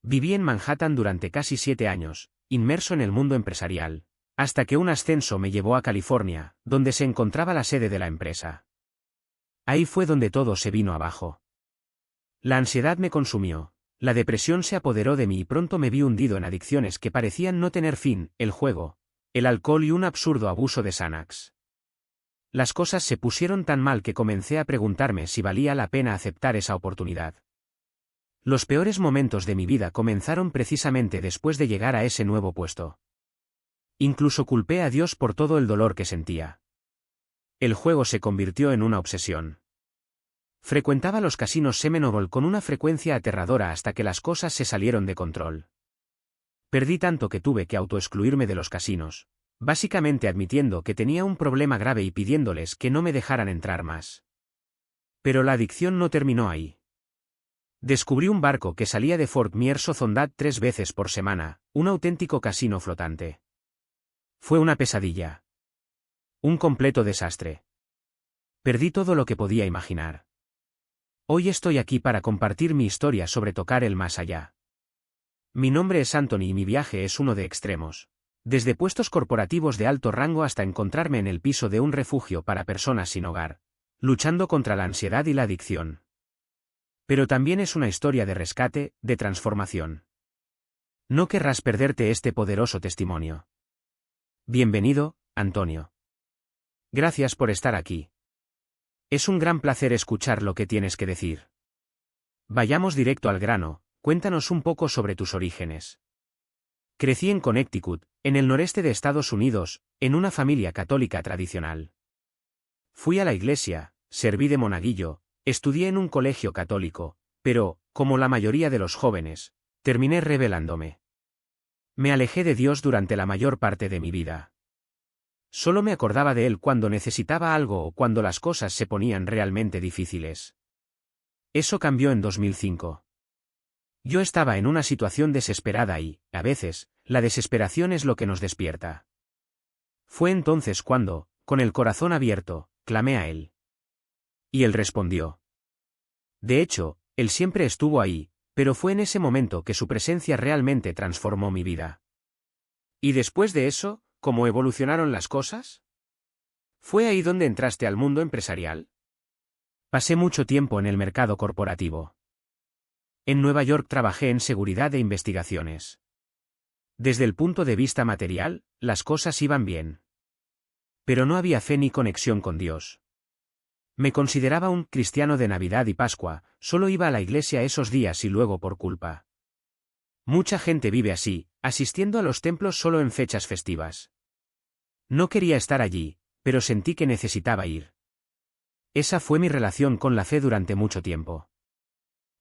Viví en Manhattan durante casi 7 años, inmerso en el mundo empresarial, hasta que un ascenso me llevó a California, donde se encontraba la sede de la empresa. Ahí fue donde todo se vino abajo. La ansiedad me consumió, la depresión se apoderó de mí y pronto me vi hundido en adicciones que parecían no tener fin, el juego, el alcohol y un absurdo abuso de Xanax. Las cosas se pusieron tan mal que comencé a preguntarme si valía la pena aceptar esa oportunidad. Los peores momentos de mi vida comenzaron precisamente después de llegar a ese nuevo puesto. Incluso culpé a Dios por todo el dolor que sentía. El juego se convirtió en una obsesión. Frecuentaba los casinos Seminole con una frecuencia aterradora hasta que las cosas se salieron de control. Perdí tanto que tuve que autoexcluirme de los casinos, básicamente admitiendo que tenía un problema grave y pidiéndoles que no me dejaran entrar más. Pero la adicción no terminó ahí. Descubrí un barco que salía de Fort Myers o Zondad 3 veces por semana, un auténtico casino flotante. Fue una pesadilla. Un completo desastre. Perdí todo lo que podía imaginar. Hoy estoy aquí para compartir mi historia sobre tocar el más allá. Mi nombre es Anthony y mi viaje es uno de extremos. Desde puestos corporativos de alto rango hasta encontrarme en el piso de un refugio para personas sin hogar, luchando contra la ansiedad y la adicción. Pero también es una historia de rescate, de transformación. No querrás perderte este poderoso testimonio. Bienvenido, Antonio. Gracias por estar aquí. Es un gran placer escuchar lo que tienes que decir. Vayamos directo al grano, cuéntanos un poco sobre tus orígenes. Crecí en Connecticut, en el noreste de Estados Unidos, en una familia católica tradicional. Fui a la iglesia, serví de monaguillo, estudié en un colegio católico, pero, como la mayoría de los jóvenes, terminé rebelándome. Me alejé de Dios durante la mayor parte de mi vida. Solo me acordaba de Él cuando necesitaba algo o cuando las cosas se ponían realmente difíciles. Eso cambió en 2005. Yo estaba en una situación desesperada y, a veces, la desesperación es lo que nos despierta. Fue entonces cuando, con el corazón abierto, clamé a Él. Y Él respondió. De hecho, Él siempre estuvo ahí, pero fue en ese momento que su presencia realmente transformó mi vida. ¿Y después de eso, cómo evolucionaron las cosas? ¿Fue ahí donde entraste al mundo empresarial? Pasé mucho tiempo en el mercado corporativo. En Nueva York trabajé en seguridad e investigaciones. Desde el punto de vista material, las cosas iban bien. Pero no había fe ni conexión con Dios. Me consideraba un cristiano de Navidad y Pascua, solo iba a la iglesia esos días y luego por culpa. Mucha gente vive así, asistiendo a los templos solo en fechas festivas. No quería estar allí, pero sentí que necesitaba ir. Esa fue mi relación con la fe durante mucho tiempo.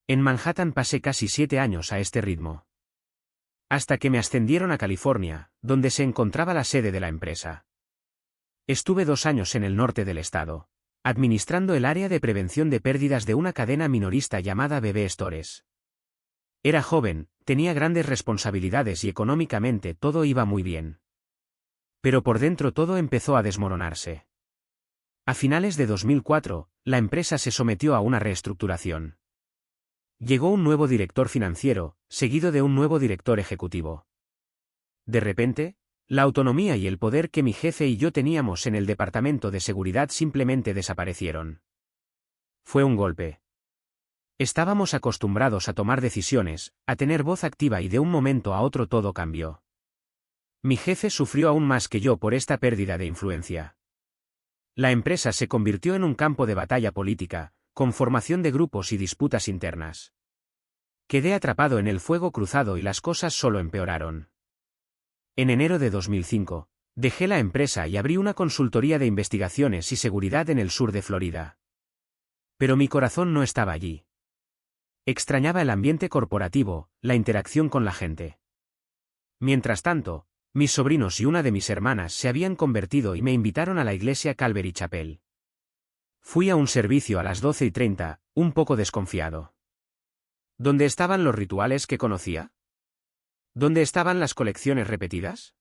En Manhattan pasé casi 7 años a este ritmo. Hasta que me ascendieron a California, donde se encontraba la sede de la empresa. Estuve 2 años en el norte del estado, administrando el área de prevención de pérdidas de una cadena minorista llamada BB Stores. Era joven, tenía grandes responsabilidades y económicamente todo iba muy bien. Pero por dentro todo empezó a desmoronarse. A finales de 2004, la empresa se sometió a una reestructuración. Llegó un nuevo director financiero, seguido de un nuevo director ejecutivo. De repente, la autonomía y el poder que mi jefe y yo teníamos en el departamento de seguridad simplemente desaparecieron. Fue un golpe. Estábamos acostumbrados a tomar decisiones, a tener voz activa y de un momento a otro todo cambió. Mi jefe sufrió aún más que yo por esta pérdida de influencia. La empresa se convirtió en un campo de batalla política, con formación de grupos y disputas internas. Quedé atrapado en el fuego cruzado y las cosas solo empeoraron. En enero de 2005, dejé la empresa y abrí una consultoría de investigaciones y seguridad en el sur de Florida. Pero mi corazón no estaba allí. Extrañaba el ambiente corporativo, la interacción con la gente. Mientras tanto, mis sobrinos y una de mis hermanas se habían convertido y me invitaron a la iglesia Calvary Chapel. Fui a un servicio a las 12:30, un poco desconfiado. ¿Dónde estaban los rituales que conocía? ¿Dónde estaban las colecciones repetidas?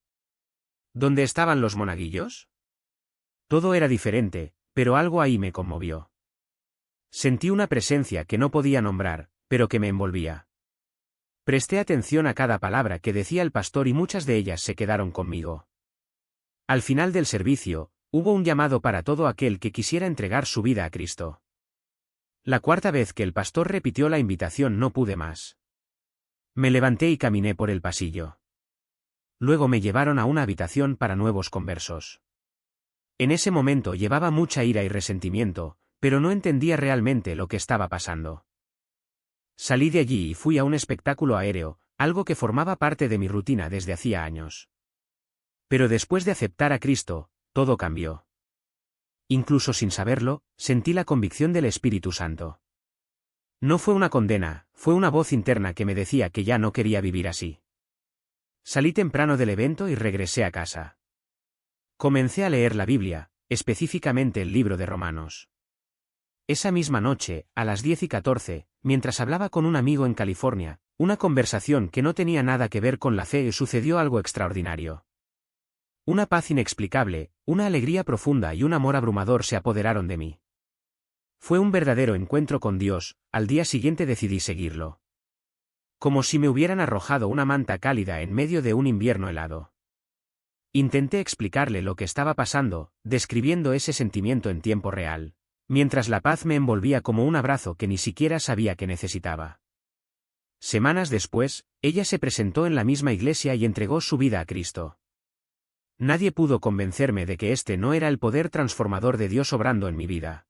¿Dónde estaban los monaguillos? Todo era diferente, pero algo ahí me conmovió. Sentí una presencia que no podía nombrar, pero que me envolvía. Presté atención a cada palabra que decía el pastor y muchas de ellas se quedaron conmigo. Al final del servicio, hubo un llamado para todo aquel que quisiera entregar su vida a Cristo. La cuarta vez que el pastor repitió la invitación no pude más. Me levanté y caminé por el pasillo. Luego me llevaron a una habitación para nuevos conversos. En ese momento llevaba mucha ira y resentimiento, pero no entendía realmente lo que estaba pasando. Salí de allí y fui a un espectáculo aéreo, algo que formaba parte de mi rutina desde hacía años. Pero después de aceptar a Cristo, todo cambió. Incluso sin saberlo, sentí la convicción del Espíritu Santo. No fue una condena, fue una voz interna que me decía que ya no quería vivir así. Salí temprano del evento y regresé a casa. Comencé a leer la Biblia, específicamente el libro de Romanos. Esa misma noche, a las 10:14, mientras hablaba con un amigo en California, una conversación que no tenía nada que ver con la fe, sucedió algo extraordinario. Una paz inexplicable, una alegría profunda y un amor abrumador se apoderaron de mí. Fue un verdadero encuentro con Dios. Al día siguiente decidí seguirlo. Como si me hubieran arrojado una manta cálida en medio de un invierno helado. Intenté explicarle lo que estaba pasando, describiendo ese sentimiento en tiempo real, mientras la paz me envolvía como un abrazo que ni siquiera sabía que necesitaba. Semanas después, ella se presentó en la misma iglesia y entregó su vida a Cristo. Nadie pudo convencerme de que este no era el poder transformador de Dios obrando en mi vida.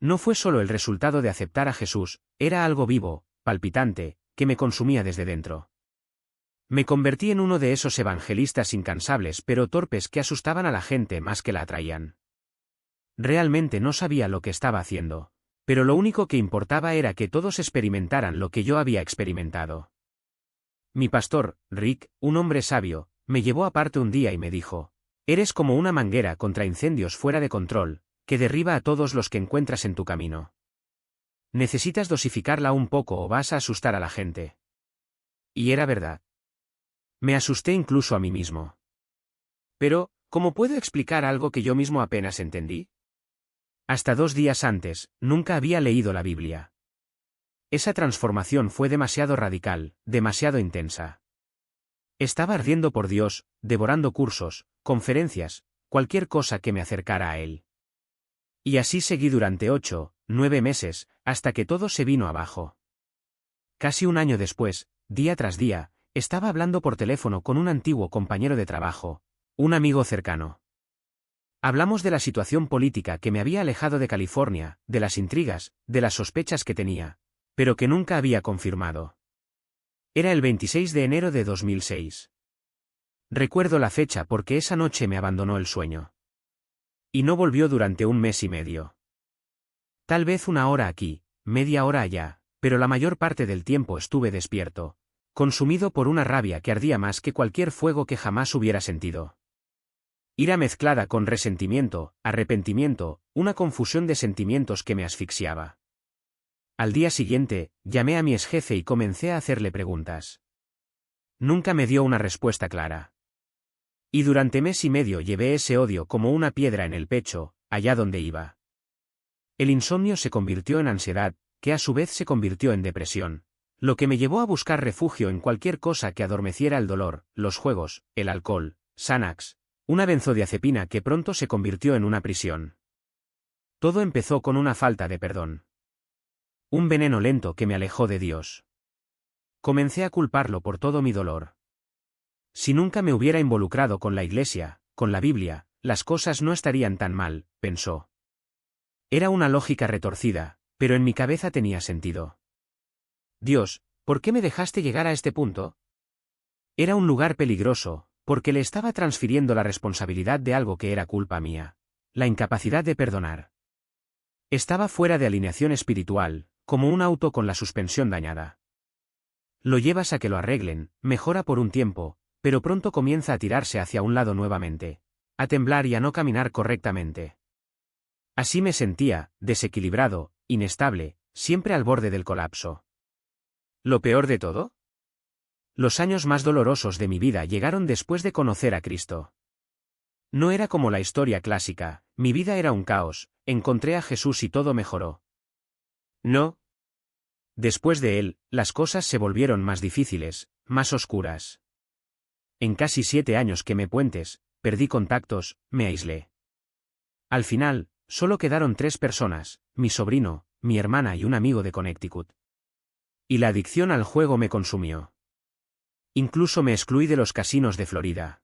No fue solo el resultado de aceptar a Jesús, era algo vivo, palpitante, que me consumía desde dentro. Me convertí en uno de esos evangelistas incansables pero torpes que asustaban a la gente más que la atraían. Realmente no sabía lo que estaba haciendo, pero lo único que importaba era que todos experimentaran lo que yo había experimentado. Mi pastor, Rick, un hombre sabio, me llevó aparte un día y me dijo: eres como una manguera contra incendios fuera de control, que derriba a todos los que encuentras en tu camino. Necesitas dosificarla un poco o vas a asustar a la gente. Y era verdad. Me asusté incluso a mí mismo. Pero, ¿cómo puedo explicar algo que yo mismo apenas entendí? Hasta 2 días antes, nunca había leído la Biblia. Esa transformación fue demasiado radical, demasiado intensa. Estaba ardiendo por Dios, devorando cursos, conferencias, cualquier cosa que me acercara a Él. Y así seguí durante 8, 9 meses, hasta que todo se vino abajo. Casi un año después, día tras día, estaba hablando por teléfono con un antiguo compañero de trabajo, un amigo cercano. Hablamos de la situación política que me había alejado de California, de las intrigas, de las sospechas que tenía, pero que nunca había confirmado. Era el 26 de enero de 2006. Recuerdo la fecha porque esa noche me abandonó el sueño. Y no volvió durante 1 mes y medio. Tal vez 1 hora aquí, media hora allá, pero la mayor parte del tiempo estuve despierto, consumido por una rabia que ardía más que cualquier fuego que jamás hubiera sentido. Ira mezclada con resentimiento, arrepentimiento, una confusión de sentimientos que me asfixiaba. Al día siguiente, llamé a mi exjefe y comencé a hacerle preguntas. Nunca me dio una respuesta clara. Y durante 1 mes y medio llevé ese odio como una piedra en el pecho, allá donde iba. El insomnio se convirtió en ansiedad, que a su vez se convirtió en depresión, lo que me llevó a buscar refugio en cualquier cosa que adormeciera el dolor, los juegos, el alcohol, Xanax, una benzodiazepina que pronto se convirtió en una prisión. Todo empezó con una falta de perdón. Un veneno lento que me alejó de Dios. Comencé a culparlo por todo mi dolor. Si nunca me hubiera involucrado con la iglesia, con la Biblia, las cosas no estarían tan mal, pensó. Era una lógica retorcida, pero en mi cabeza tenía sentido. Dios, ¿por qué me dejaste llegar a este punto? Era un lugar peligroso, porque le estaba transfiriendo la responsabilidad de algo que era culpa mía. La incapacidad de perdonar. Estaba fuera de alineación espiritual, como un auto con la suspensión dañada. Lo llevas a que lo arreglen, mejora por un tiempo, pero pronto comienza a tirarse hacia un lado nuevamente, a temblar y a no caminar correctamente. Así me sentía, desequilibrado, inestable, siempre al borde del colapso. ¿Lo peor de todo? Los años más dolorosos de mi vida llegaron después de conocer a Cristo. No era como la historia clásica, mi vida era un caos, encontré a Jesús y todo mejoró. No. Después de él, las cosas se volvieron más difíciles, más oscuras. En casi 7 años que me puentes, perdí contactos, me aislé. Al final, solo quedaron 3 personas, mi sobrino, mi hermana y un amigo de Connecticut. Y la adicción al juego me consumió. Incluso me excluí de los casinos de Florida.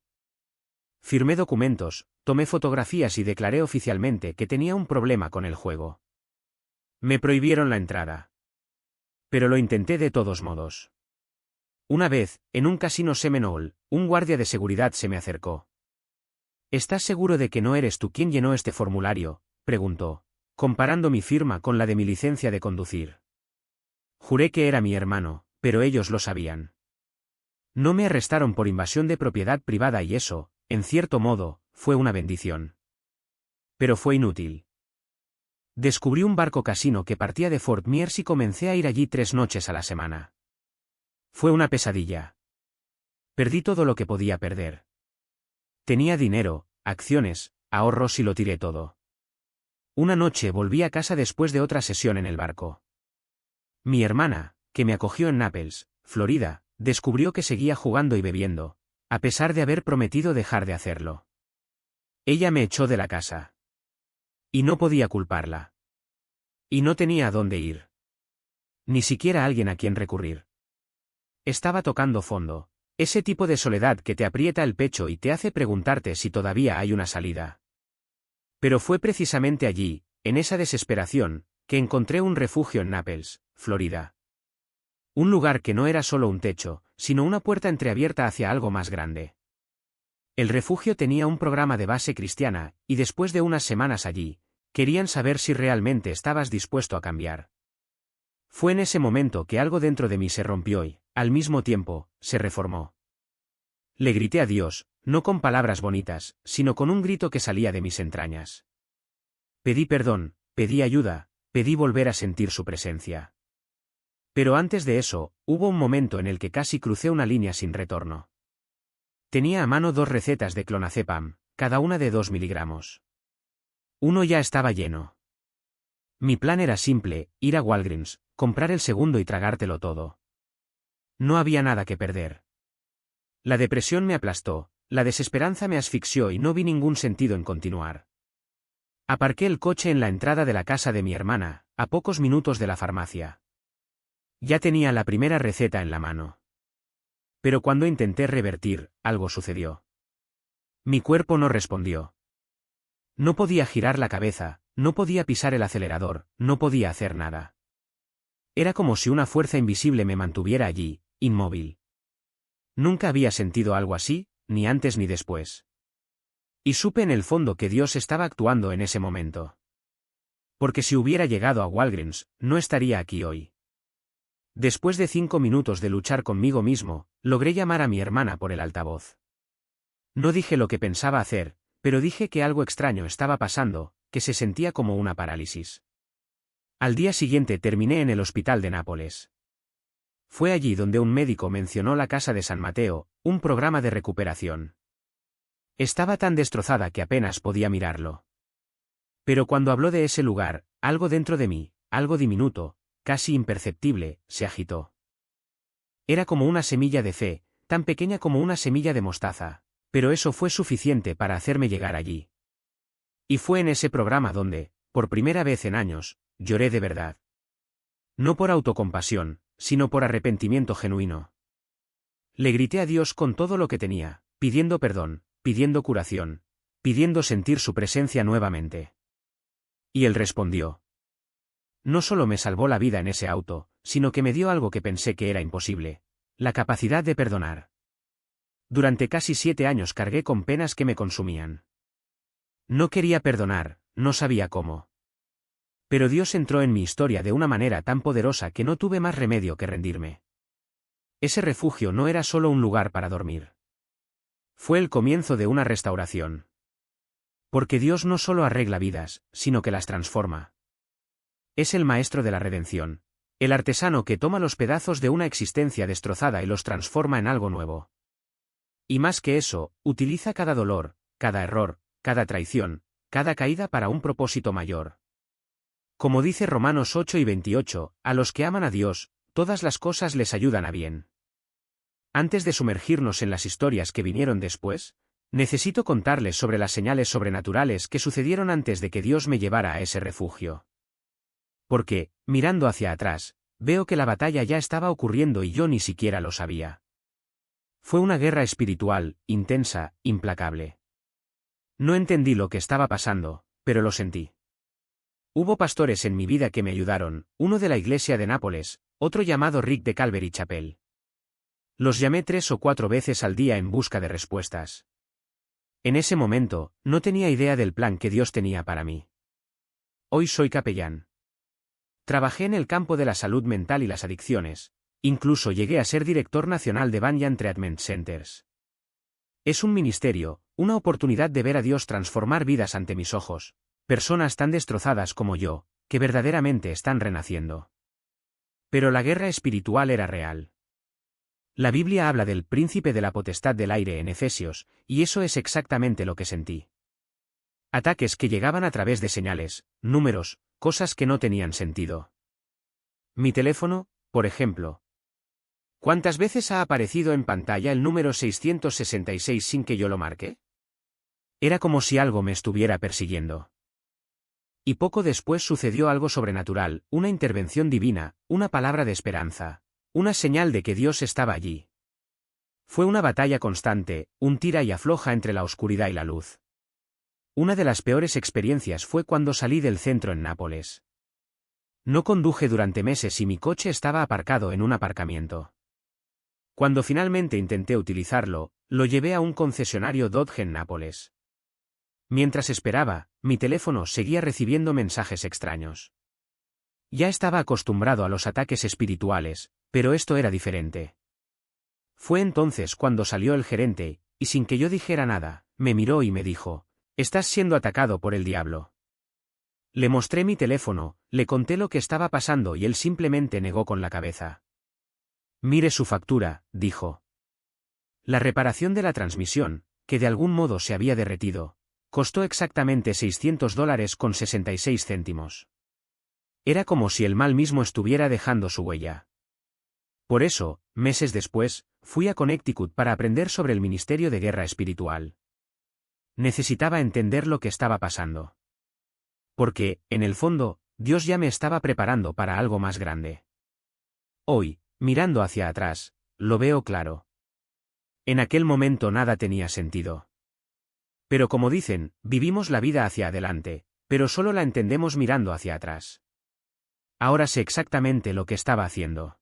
Firmé documentos, tomé fotografías y declaré oficialmente que tenía un problema con el juego. Me prohibieron la entrada. Pero lo intenté de todos modos. Una vez, en un casino Seminole, un guardia de seguridad se me acercó. ¿Estás seguro de que no eres tú quien llenó este formulario?, preguntó, comparando mi firma con la de mi licencia de conducir. Juré que era mi hermano, pero ellos lo sabían. No me arrestaron por invasión de propiedad privada y eso, en cierto modo, fue una bendición. Pero fue inútil. Descubrí un barco casino que partía de Fort Myers y comencé a ir allí 3 noches a la semana. Fue una pesadilla. Perdí todo lo que podía perder. Tenía dinero, acciones, ahorros y lo tiré todo. Una noche volví a casa después de otra sesión en el barco. Mi hermana, que me acogió en Naples, Florida, descubrió que seguía jugando y bebiendo, a pesar de haber prometido dejar de hacerlo. Ella me echó de la casa. Y no podía culparla. Y no tenía a dónde ir. Ni siquiera alguien a quien recurrir. Estaba tocando fondo, ese tipo de soledad que te aprieta el pecho y te hace preguntarte si todavía hay una salida. Pero fue precisamente allí, en esa desesperación, que encontré un refugio en Naples, Florida. Un lugar que no era solo un techo, sino una puerta entreabierta hacia algo más grande. El refugio tenía un programa de base cristiana, y después de unas semanas allí, querían saber si realmente estabas dispuesto a cambiar. Fue en ese momento que algo dentro de mí se rompió y, al mismo tiempo, se reformó. Le grité a Dios, no con palabras bonitas, sino con un grito que salía de mis entrañas. Pedí perdón, pedí ayuda, pedí volver a sentir su presencia. Pero antes de eso, hubo un momento en el que casi crucé una línea sin retorno. Tenía a mano 2 recetas de clonazepam, cada una de 2 miligramos. Uno ya estaba lleno. Mi plan era simple, ir a Walgreens, comprar el segundo y tragártelo todo. No había nada que perder. La depresión me aplastó, la desesperanza me asfixió y no vi ningún sentido en continuar. Aparqué el coche en la entrada de la casa de mi hermana, a pocos minutos de la farmacia. Ya tenía la primera receta en la mano. Pero cuando intenté revertir, algo sucedió. Mi cuerpo no respondió. No podía girar la cabeza, no podía pisar el acelerador, no podía hacer nada. Era como si una fuerza invisible me mantuviera allí, inmóvil. Nunca había sentido algo así, ni antes ni después. Y supe en el fondo que Dios estaba actuando en ese momento. Porque si hubiera llegado a Walgreens, no estaría aquí hoy. Después de 5 minutos de luchar conmigo mismo, logré llamar a mi hermana por el altavoz. No dije lo que pensaba hacer, pero dije que algo extraño estaba pasando, que se sentía como una parálisis. Al día siguiente terminé en el hospital de Nápoles. Fue allí donde un médico mencionó la casa de San Mateo, un programa de recuperación. Estaba tan destrozada que apenas podía mirarlo. Pero cuando habló de ese lugar, algo dentro de mí, algo diminuto, casi imperceptible, se agitó. Era como una semilla de fe, tan pequeña como una semilla de mostaza, pero eso fue suficiente para hacerme llegar allí. Y fue en ese programa donde, por primera vez en años, lloré de verdad. No por autocompasión, sino por arrepentimiento genuino. Le grité a Dios con todo lo que tenía, pidiendo perdón, pidiendo curación, pidiendo sentir su presencia nuevamente. Y él respondió. No solo me salvó la vida en ese auto, sino que me dio algo que pensé que era imposible: la capacidad de perdonar. Durante casi 7 años cargué con penas que me consumían. No quería perdonar, no sabía cómo. Pero Dios entró en mi historia de una manera tan poderosa que no tuve más remedio que rendirme. Ese refugio no era solo un lugar para dormir. Fue el comienzo de una restauración. Porque Dios no solo arregla vidas, sino que las transforma. Es el maestro de la redención, el artesano que toma los pedazos de una existencia destrozada y los transforma en algo nuevo. Y más que eso, utiliza cada dolor, cada error, cada traición, cada caída para un propósito mayor. Como dice Romanos 8:28, a los que aman a Dios, todas las cosas les ayudan a bien. Antes de sumergirnos en las historias que vinieron después, necesito contarles sobre las señales sobrenaturales que sucedieron antes de que Dios me llevara a ese refugio. Porque, mirando hacia atrás, veo que la batalla ya estaba ocurriendo y yo ni siquiera lo sabía. Fue una guerra espiritual, intensa, implacable. No entendí lo que estaba pasando, pero lo sentí. Hubo pastores en mi vida que me ayudaron, uno de la iglesia de Nápoles, otro llamado Rick de Calvary Chapel. Los llamé 3 o 4 veces al día en busca de respuestas. En ese momento, no tenía idea del plan que Dios tenía para mí. Hoy soy capellán. Trabajé en el campo de la salud mental y las adicciones, incluso llegué a ser director nacional de Banyan Treatment Centers. Es un ministerio, una oportunidad de ver a Dios transformar vidas ante mis ojos, personas tan destrozadas como yo, que verdaderamente están renaciendo. Pero la guerra espiritual era real. La Biblia habla del príncipe de la potestad del aire en Efesios, y eso es exactamente lo que sentí. Ataques que llegaban a través de señales, números, cosas que no tenían sentido. Mi teléfono, por ejemplo. ¿Cuántas veces ha aparecido en pantalla el número 666 sin que yo lo marque? Era como si algo me estuviera persiguiendo. Y poco después sucedió algo sobrenatural, una intervención divina, una palabra de esperanza, una señal de que Dios estaba allí. Fue una batalla constante, un tira y afloja entre la oscuridad y la luz. Una de las peores experiencias fue cuando salí del centro en Nápoles. No conduje durante meses y mi coche estaba aparcado en un aparcamiento. Cuando finalmente intenté utilizarlo, lo llevé a un concesionario Dodge en Nápoles. Mientras esperaba, mi teléfono seguía recibiendo mensajes extraños. Ya estaba acostumbrado a los ataques espirituales, pero esto era diferente. Fue entonces cuando salió el gerente, y sin que yo dijera nada, me miró y me dijo: «Estás siendo atacado por el diablo». Le mostré mi teléfono, le conté lo que estaba pasando y él simplemente negó con la cabeza. «Mire su factura», dijo. La reparación de la transmisión, que de algún modo se había derretido, costó exactamente $600.66. Era como si el mal mismo estuviera dejando su huella. Por eso, meses después, fui a Connecticut para aprender sobre el ministerio de guerra espiritual. Necesitaba entender lo que estaba pasando. Porque, en el fondo, Dios ya me estaba preparando para algo más grande. Hoy, mirando hacia atrás, lo veo claro. En aquel momento nada tenía sentido. Pero como dicen, vivimos la vida hacia adelante, pero solo la entendemos mirando hacia atrás. Ahora sé exactamente lo que estaba haciendo.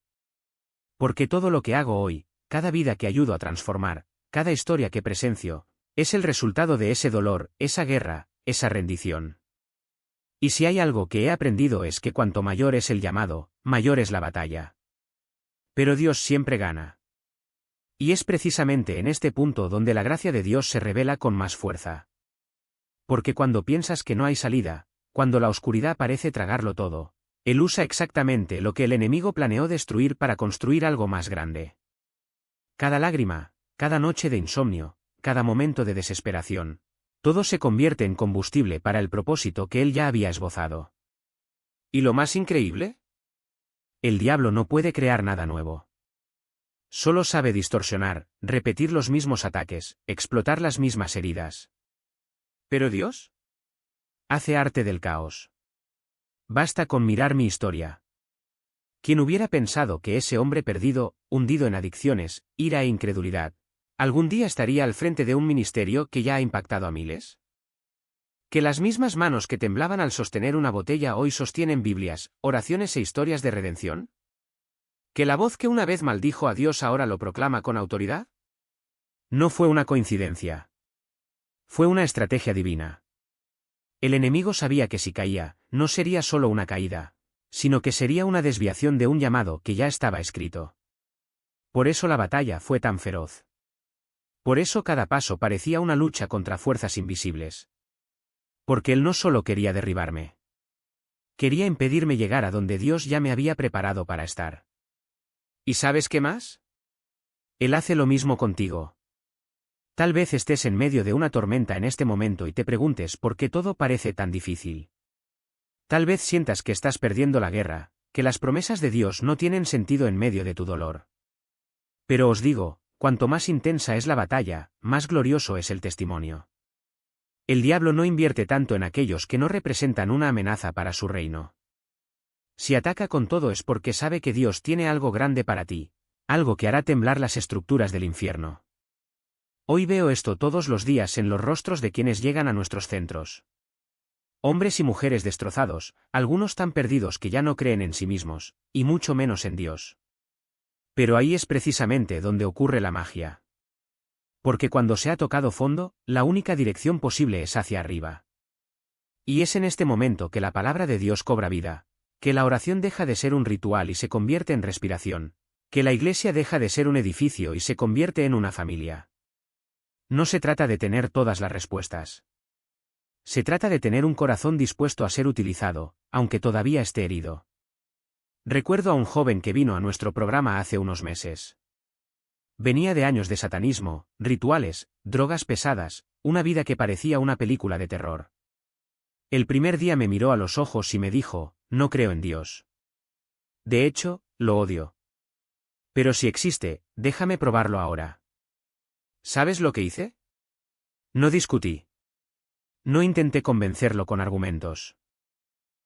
Porque todo lo que hago hoy, cada vida que ayudo a transformar, cada historia que presencio, es el resultado de ese dolor, esa guerra, esa rendición. Y si hay algo que he aprendido es que cuanto mayor es el llamado, mayor es la batalla. Pero Dios siempre gana. Y es precisamente en este punto donde la gracia de Dios se revela con más fuerza. Porque cuando piensas que no hay salida, cuando la oscuridad parece tragarlo todo, Él usa exactamente lo que el enemigo planeó destruir para construir algo más grande. Cada lágrima, cada noche de insomnio, cada momento de desesperación, todo se convierte en combustible para el propósito que Él ya había esbozado. ¿Y lo más increíble? El diablo no puede crear nada nuevo. Solo sabe distorsionar, repetir los mismos ataques, explotar las mismas heridas. ¿Pero Dios? Hace arte del caos. Basta con mirar mi historia. ¿Quién hubiera pensado que ese hombre perdido, hundido en adicciones, ira e incredulidad, algún día estaría al frente de un ministerio que ya ha impactado a miles? ¿Que las mismas manos que temblaban al sostener una botella hoy sostienen Biblias, oraciones e historias de redención? ¿Que la voz que una vez maldijo a Dios ahora lo proclama con autoridad? No fue una coincidencia. Fue una estrategia divina. El enemigo sabía que si caía, no sería solo una caída, sino que sería una desviación de un llamado que ya estaba escrito. Por eso la batalla fue tan feroz. Por eso cada paso parecía una lucha contra fuerzas invisibles. Porque él no solo quería derribarme. Quería impedirme llegar a donde Dios ya me había preparado para estar. ¿Y sabes qué más? Él hace lo mismo contigo. Tal vez estés en medio de una tormenta en este momento y te preguntes por qué todo parece tan difícil. Tal vez sientas que estás perdiendo la guerra, que las promesas de Dios no tienen sentido en medio de tu dolor. Pero os digo, cuanto más intensa es la batalla, más glorioso es el testimonio. El diablo no invierte tanto en aquellos que no representan una amenaza para su reino. Si ataca con todo es porque sabe que Dios tiene algo grande para ti, algo que hará temblar las estructuras del infierno. Hoy veo esto todos los días en los rostros de quienes llegan a nuestros centros. Hombres y mujeres destrozados, algunos tan perdidos que ya no creen en sí mismos, y mucho menos en Dios. Pero ahí es precisamente donde ocurre la magia. Porque cuando se ha tocado fondo, la única dirección posible es hacia arriba. Y es en este momento que la palabra de Dios cobra vida, que la oración deja de ser un ritual y se convierte en respiración, que la iglesia deja de ser un edificio y se convierte en una familia. No se trata de tener todas las respuestas. Se trata de tener un corazón dispuesto a ser utilizado, aunque todavía esté herido. Recuerdo a un joven que vino a nuestro programa hace unos meses. Venía de años de satanismo, rituales, drogas pesadas, una vida que parecía una película de terror. El primer día me miró a los ojos y me dijo, no creo en Dios. De hecho, lo odio. Pero si existe, déjame probarlo ahora. ¿Sabes lo que hice? No discutí. No intenté convencerlo con argumentos.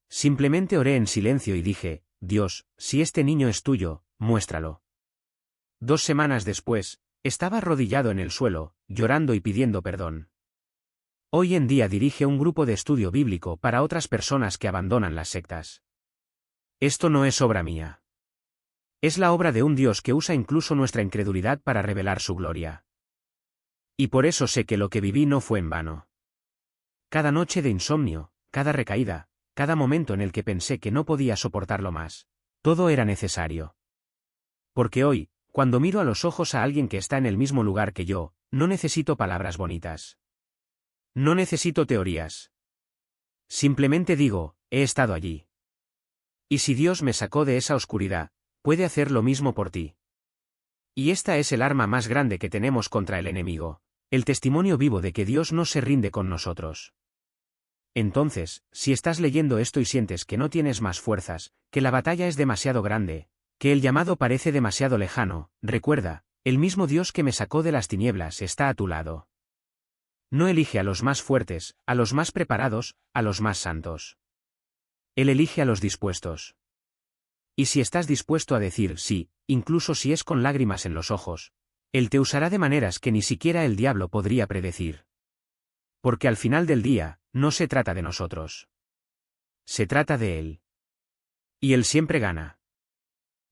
Simplemente oré en silencio y dije, Dios, si este niño es tuyo, muéstralo. 2 semanas después, estaba arrodillado en el suelo, llorando y pidiendo perdón. Hoy en día dirige un grupo de estudio bíblico para otras personas que abandonan las sectas. Esto no es obra mía. Es la obra de un Dios que usa incluso nuestra incredulidad para revelar su gloria. Y por eso sé que lo que viví no fue en vano. Cada noche de insomnio, cada recaída, cada momento en el que pensé que no podía soportarlo más, todo era necesario. Porque hoy, cuando miro a los ojos a alguien que está en el mismo lugar que yo, no necesito palabras bonitas. No necesito teorías. Simplemente digo, he estado allí. Y si Dios me sacó de esa oscuridad, puede hacer lo mismo por ti. Y esta es el arma más grande que tenemos contra el enemigo, el testimonio vivo de que Dios no se rinde con nosotros. Entonces, si estás leyendo esto y sientes que no tienes más fuerzas, que la batalla es demasiado grande, que el llamado parece demasiado lejano, recuerda, el mismo Dios que me sacó de las tinieblas está a tu lado. No elige a los más fuertes, a los más preparados, a los más santos. Él elige a los dispuestos. Y si estás dispuesto a decir sí, incluso si es con lágrimas en los ojos, Él te usará de maneras que ni siquiera el diablo podría predecir. Porque al final del día, no se trata de nosotros. Se trata de Él. Y Él siempre gana.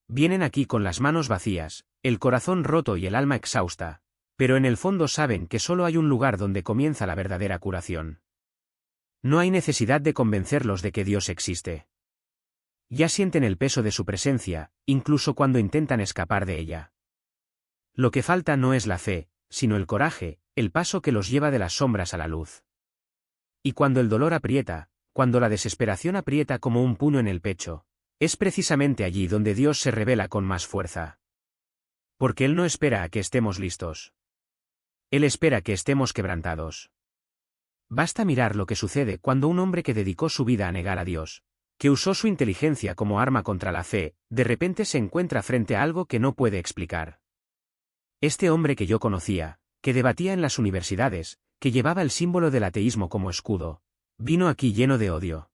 Vienen aquí con las manos vacías, el corazón roto y el alma exhausta, pero en el fondo saben que solo hay un lugar donde comienza la verdadera curación. No hay necesidad de convencerlos de que Dios existe. Ya sienten el peso de su presencia, incluso cuando intentan escapar de ella. Lo que falta no es la fe, sino el coraje, el paso que los lleva de las sombras a la luz. Y cuando el dolor aprieta, cuando la desesperación aprieta como un puño en el pecho, es precisamente allí donde Dios se revela con más fuerza. Porque Él no espera a que estemos listos. Él espera que estemos quebrantados. Basta mirar lo que sucede cuando un hombre que dedicó su vida a negar a Dios, que usó su inteligencia como arma contra la fe, de repente se encuentra frente a algo que no puede explicar. Este hombre que yo conocía, que debatía en las universidades, que llevaba el símbolo del ateísmo como escudo, vino aquí lleno de odio.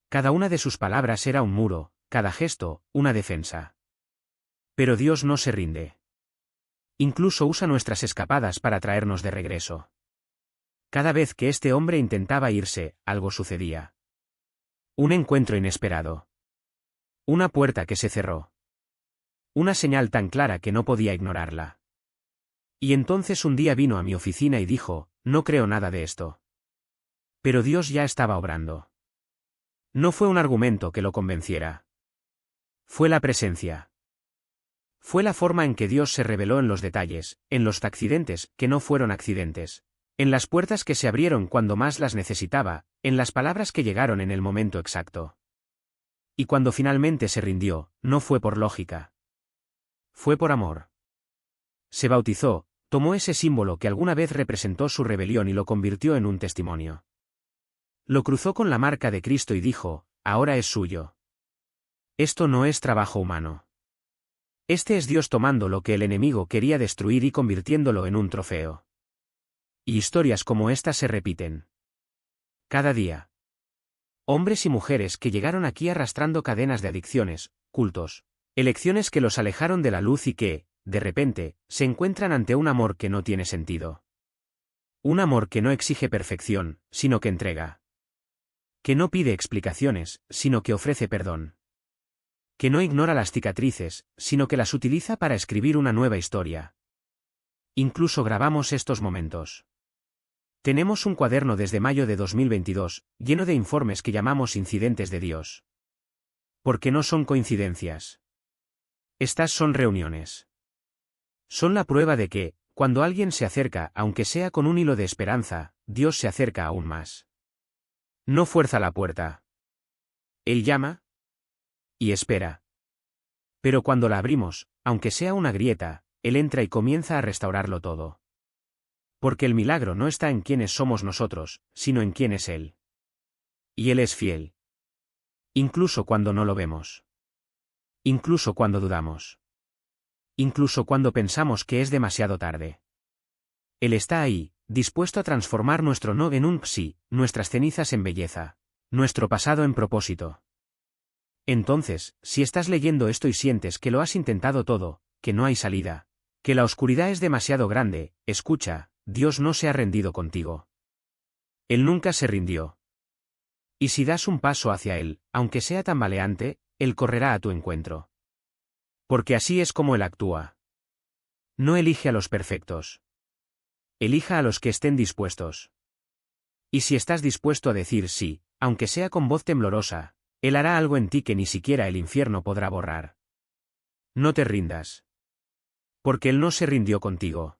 Cada una de sus palabras era un muro, cada gesto, una defensa. Pero Dios no se rinde. Incluso usa nuestras escapadas para traernos de regreso. Cada vez que este hombre intentaba irse, algo sucedía. Un encuentro inesperado. Una puerta que se cerró. Una señal tan clara que no podía ignorarla. Y entonces un día vino a mi oficina y dijo, no creo nada de esto. Pero Dios ya estaba obrando. No fue un argumento que lo convenciera. Fue la presencia. Fue la forma en que Dios se reveló en los detalles, en los accidentes que no fueron accidentes, en las puertas que se abrieron cuando más las necesitaba, en las palabras que llegaron en el momento exacto. Y cuando finalmente se rindió, no fue por lógica. Fue por amor. Se bautizó, tomó ese símbolo que alguna vez representó su rebelión y lo convirtió en un testimonio. Lo cruzó con la marca de Cristo y dijo, ahora es suyo. Esto no es trabajo humano. Este es Dios tomando lo que el enemigo quería destruir y convirtiéndolo en un trofeo. Y historias como estas se repiten. Cada día. Hombres y mujeres que llegaron aquí arrastrando cadenas de adicciones, cultos, elecciones que los alejaron de la luz y que, de repente, se encuentran ante un amor que no tiene sentido. Un amor que no exige perfección, sino que entrega. Que no pide explicaciones, sino que ofrece perdón. Que no ignora las cicatrices, sino que las utiliza para escribir una nueva historia. Incluso grabamos estos momentos. Tenemos un cuaderno desde mayo de 2022, lleno de informes que llamamos incidentes de Dios. Porque no son coincidencias. Estas son reuniones. Son la prueba de que, cuando alguien se acerca, aunque sea con un hilo de esperanza, Dios se acerca aún más. No fuerza la puerta. Él llama y espera. Pero cuando la abrimos, aunque sea una grieta, Él entra y comienza a restaurarlo todo. Porque el milagro no está en quiénes somos nosotros, sino en quién es Él. Y Él es fiel. Incluso cuando no lo vemos. Incluso cuando dudamos. Incluso cuando pensamos que es demasiado tarde. Él está ahí, dispuesto a transformar nuestro no en un sí, nuestras cenizas en belleza, nuestro pasado en propósito. Entonces, si estás leyendo esto y sientes que lo has intentado todo, que no hay salida, que la oscuridad es demasiado grande, escucha, Dios no se ha rendido contigo. Él nunca se rindió. Y si das un paso hacia Él, aunque sea tambaleante, Él correrá a tu encuentro. Porque así es como Él actúa. No elige a los perfectos. Elija a los que estén dispuestos. Y si estás dispuesto a decir sí, aunque sea con voz temblorosa, Él hará algo en ti que ni siquiera el infierno podrá borrar. No te rindas. Porque Él no se rindió contigo.